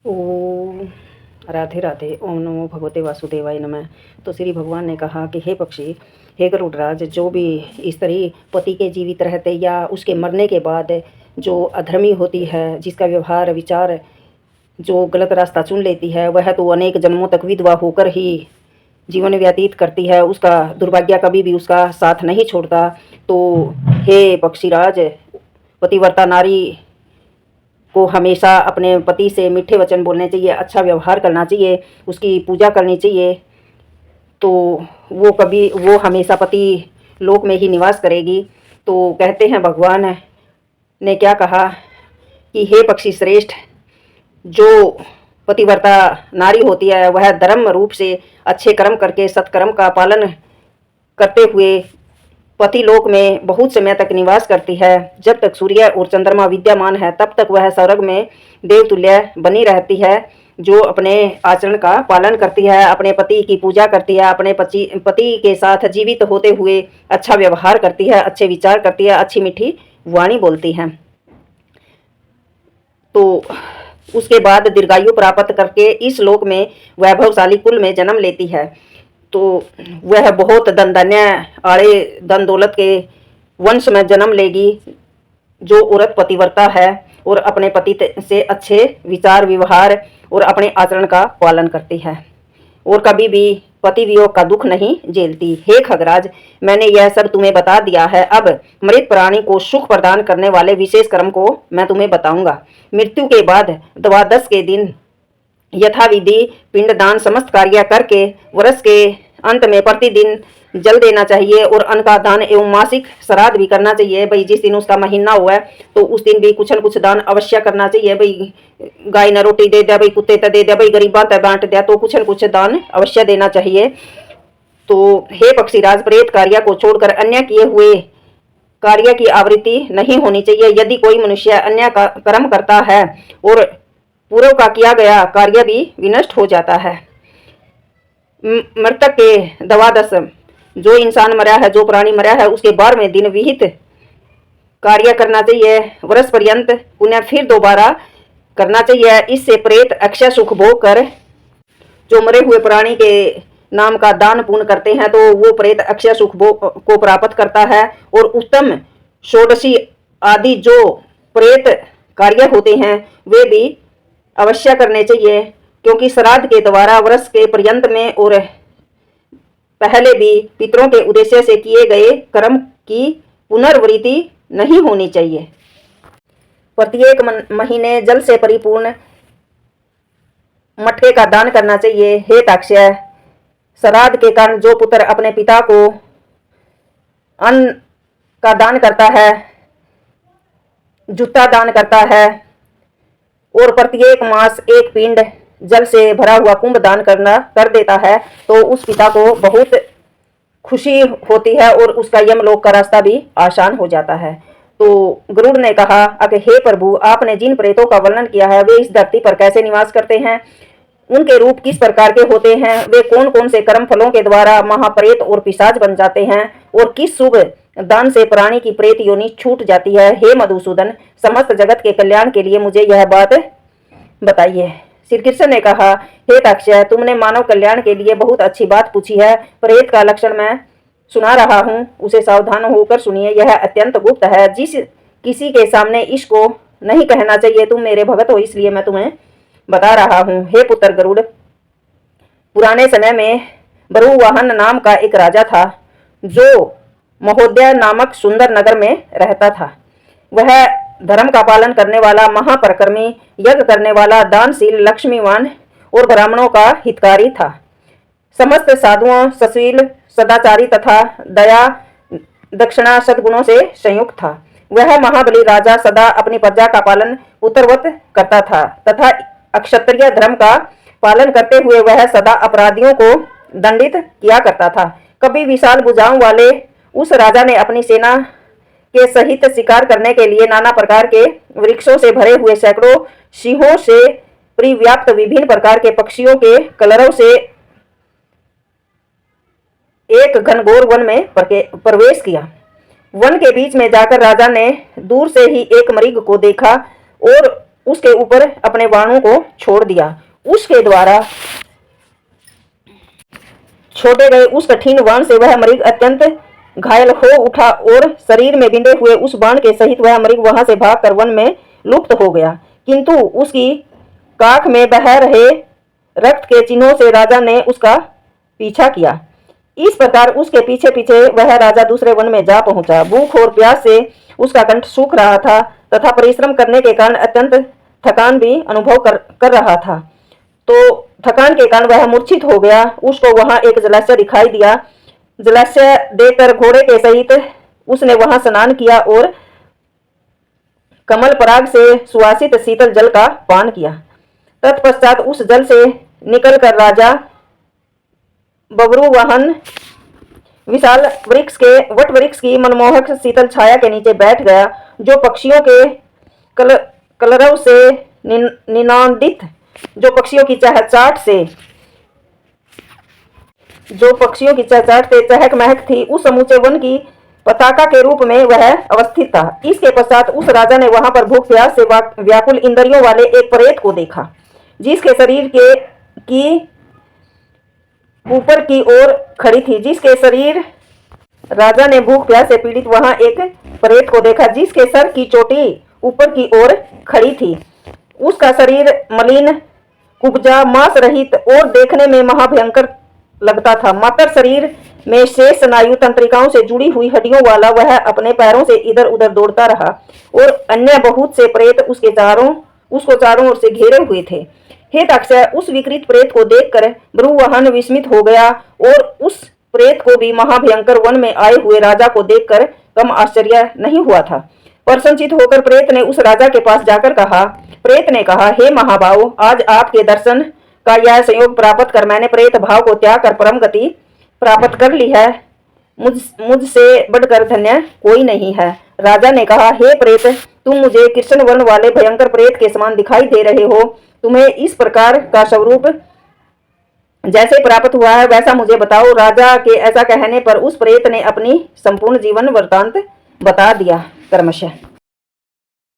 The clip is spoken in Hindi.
ओम राधे राधे। ओम नमो भगवते वासुदेवाय नमः। तो श्री भगवान ने कहा कि हे पक्षी, हे गरुड़राज, जो भी स्त्री पति के जीवित रहते या उसके मरने के बाद जो अधर्मी होती है, जिसका व्यवहार विचार जो गलत रास्ता चुन लेती है, वह तो अनेक जन्मों तक विधवा होकर ही जीवन व्यतीत करती है। उसका दुर्भाग्य कभी भी उसका साथ नहीं छोड़ता। तो हे पक्षीराज, पतिव्रता नारी को हमेशा अपने पति से मीठे वचन बोलने चाहिए, अच्छा व्यवहार करना चाहिए, उसकी पूजा करनी चाहिए। तो वो हमेशा पति लोक में ही निवास करेगी। तो कहते हैं भगवान ने क्या कहा कि हे पक्षी श्रेष्ठ, जो पतिव्रता नारी होती है वह धर्म रूप से अच्छे कर्म करके सत्कर्म का पालन करते हुए पति लोक में बहुत समय तक निवास करती है। जब तक सूर्य और चंद्रमा विद्यमान है तब तक वह स्वर्ग में देवतुल्य बनी रहती है। जो अपने आचरण का पालन करती है, अपने पति की पूजा करती है, अपने पति के साथ जीवित होते हुए अच्छा व्यवहार करती है, अच्छे विचार करती है, अच्छी मीठी वाणी बोलती है, तो उसके बाद दीर्घायु प्राप्त करके इस लोक में वैभवशाली कुल में जन्म लेती है। तो वह बहुत धन्य आड़े धन दौलत के वंश में जन्म लेगी। जो औरत पतिव्रता है और अपने पति से अच्छे विचार व्यवहार और अपने आचरण का पालन करती है और कभी भी पति वियोग का दुख नहीं झेलती। हे खगराज, मैंने यह सब तुम्हें बता दिया है। अब मृत प्राणी को सुख प्रदान करने वाले विशेष कर्म को मैं तुम्हें बताऊंगा। मृत्यु के बाद द्वादश के दिन यथाविधि पिंडदान समस्त कार्य करके वर्ष के अंत में प्रतिदिन जल देना चाहिए और अन्न का दान एवं मासिक श्राद्ध भी करना चाहिए। भाई जिस दिन उसका महीना हुआ है तो उस दिन भी कुछ न कुछ दान अवश्य करना चाहिए। भाई गाय न रोटी दे दिया, भाई कुत्ते तो दे दिया, भाई गरीबा तक बांट दिया, तो कुछ न कुछ दान अवश्य देना चाहिए। तो हे पक्षीराज, प्रेत कार्य को छोड़कर अन्य किए हुए कार्य की आवृत्ति नहीं होनी चाहिए। यदि कोई मनुष्य अन्य का कर्म करता है और पूर्व का किया गया कार्य भी विनष्ट हो जाता है। मृतक के द्वादश, जो इंसान मरा है, जो प्राणी मरा है, उसके 12वें दिन विहित कार्य करना चाहिए। वर्ष पर्यंत पुण्य फिर दोबारा करना चाहिए। इससे प्रेत अक्षय सुख भोग कर जो मरे हुए प्राणी के नाम का दान पुण्य करते हैं तो वो प्रेत अक्षय सुख भोग को प्राप्त करता है। और उत्तम षोडशी आदि जो प्रेत कार्य होते हैं वे भी अवश्य करने चाहिए, क्योंकि श्राद्ध के द्वारा वर्ष के पर्यंत में और पहले भी पितरों के उद्देश्य से किए गए कर्म की पुनर्वृत्ति नहीं होनी चाहिए। प्रत्येक महीने जल से परिपूर्ण मटके का दान करना चाहिए। हे ताक्षय, श्राद्ध के कारण जो पुत्र अपने पिता को अन्न का दान करता है, जूता दान करता है और प्रत्येक मास एक पिंड जल से भरा हुआ कुंभ दान कर देता है, तो उस पिता को बहुत खुशी होती है और उसका यमलोक का रास्ता भी आसान हो जाता है। तो गरुड़ ने कहा, अगर हे प्रभु, आपने जिन प्रेतों का वर्णन किया है वे इस धरती पर कैसे निवास करते हैं, उनके रूप किस प्रकार के होते हैं, वे कौन कौन से कर्म फलों के द्वारा महाप्रेत और पिशाच बन जाते हैं और किस शुभ दान से प्राणी की प्रेत योनि छूट जाती है। हे मधुसूदन, समस्त जगत के कल्याण के लिए मुझे यह बात बताइए। श्री कृष्ण ने कहा, हे ताक्षय, तुमने मानव कल्याण के लिए बहुत अच्छी बात पूछी है। प्रेत का लक्षण मैं सुना रहा हूँ, उसे सावधान होकर सुनिए। यह अत्यंत गुप्त है, जिस किसी के सामने इसको नहीं कहना चाहिए। तुम मेरे भगत हो इसलिए मैं तुम्हें बता रहा हूँ। हे पुत्र गरुड़, पुराने समय में बरुवाहन नाम का एक राजा था जो महोदय नामक सुंदर नगर में रहता था। वह धर्म का पालन करने वाला, महापराक्रमी, यज्ञ करने वाला, दानशील, लक्ष्मीवान और ब्राह्मणों का हितकारी था। समस्त साधुओं, सुशील, सदाचारी तथा दया दक्षिणा सद्गुणों से संयुक्त था। वह महाबली राजा सदा अपनी प्रजा का पालन पुत्रवत करता था तथा अक्षत्रिय धर्म का पालन करते हुए वह सदा अपराधियों को दंडित किया करता था। कभी विशाल भुजाओं वाले उस राजा ने अपनी सेना के सहित शिकार करने के लिए नाना प्रकार के वृक्षों से भरे हुए सैकड़ों सिंहों से परिव्याप्त विभिन्न प्रकार के पक्षियों के कलरव से एक घनघोर वन में प्रवेश किया। वन के बीच में जाकर राजा ने दूर से ही एक मृग को देखा और उसके ऊपर अपने बाणों को छोड़ दिया। उसके द्वारा छोड़े गए उस कठिन बाण से वह मृग अत्यंत घायल हो उठा और शरीर में बिंदे हुए उस बाण के सहित वह मृग वहां से भागकर वन में लुप्त हो गया। किंतु उसकी काख में बह रहे रक्त के चिन्हों से राजा ने उसका पीछा किया। इस प्रकार उसके पीछे पीछे वह राजा दूसरे वन में जा पहुंचा। भूख और प्यास से उसका कंठ सूख रहा था तथा परिश्रम करने के कारण अत्यंत थकान भी अनुभव कर रहा था। तो थकान के कारण वह मूर्छित हो गया। उसको वहां एक जलाशय दिखाई दिया। जलाशय देखकर घोड़े के सहित उसने वहां स्नान किया और कमल पराग से सुवासित शीतल जल का पान किया। तत्पश्चात उस जल से निकलकर राजा बब्रुवाहन विशाल वट वृक्ष की मनमोहक शीतल छाया के नीचे बैठ गया, जो पक्षियों के कलरव से निनादित, जो पक्षियों की चहचहाट से चहक महक थी। उस समूचे वन की पताका के रूप में वह अवस्थित था। इसके पश्चात उस राजा ने वहां पर भूख प्यास से व्याकुल इंद्रियों वाले एक प्रेत को देखा, जिसके शरीर की ऊपर की ओर खड़ी थी। जिसके शरीर राजा ने भूख प्यास से पीड़ित वहां एक प्रेत को देखा, जिसके सर की चोटी ऊपर की ओर खड़ी थी। उसका शरीर मलिन, कुब्जा, मांस रहित और देखने में महाभयंकर लगता था। मात्र शरीर में शेष स्नायु तंत्रिकाओं से जुड़ी हुई हड्डियों वाला वह अपने पैरों से इधर उधर दौड़ता रहा और अन्य बहुत से प्रेत उसको चारों ओर से घेरे हुए थे। हे तक्षय, उस विकृत प्रेत को देखकर ब्रुवाहन विस्मित हो गया और उस प्रेत को भी महाभयंकर वन में आए हुए राजा को देखकर कम आश्चर्य नहीं हुआ था। प्रसन्नचित होकर प्रेत ने उस राजा के पास जाकर कहा। प्रेत ने कहा, हे महाबाहु, आज आपके दर्शन का यह संयोग प्राप्त कर मैंने प्रेत भाव को त्याग कर परम गति प्राप्त कर ली है। मुझसे बढ़कर धन्य कोई नहीं है। राजा ने कहा, हे प्रेत, तुम मुझे कृष्ण वर्ण वाले भयंकर प्रेत के समान दिखाई दे रहे हो। तुम्हें इस प्रकार का स्वरूप जैसे प्राप्त हुआ है वैसा मुझे बताओ। राजा के ऐसा कहने पर उस प्रेत ने अपनी संपूर्ण जीवन वृत्तांत बता दिया। क्रमशः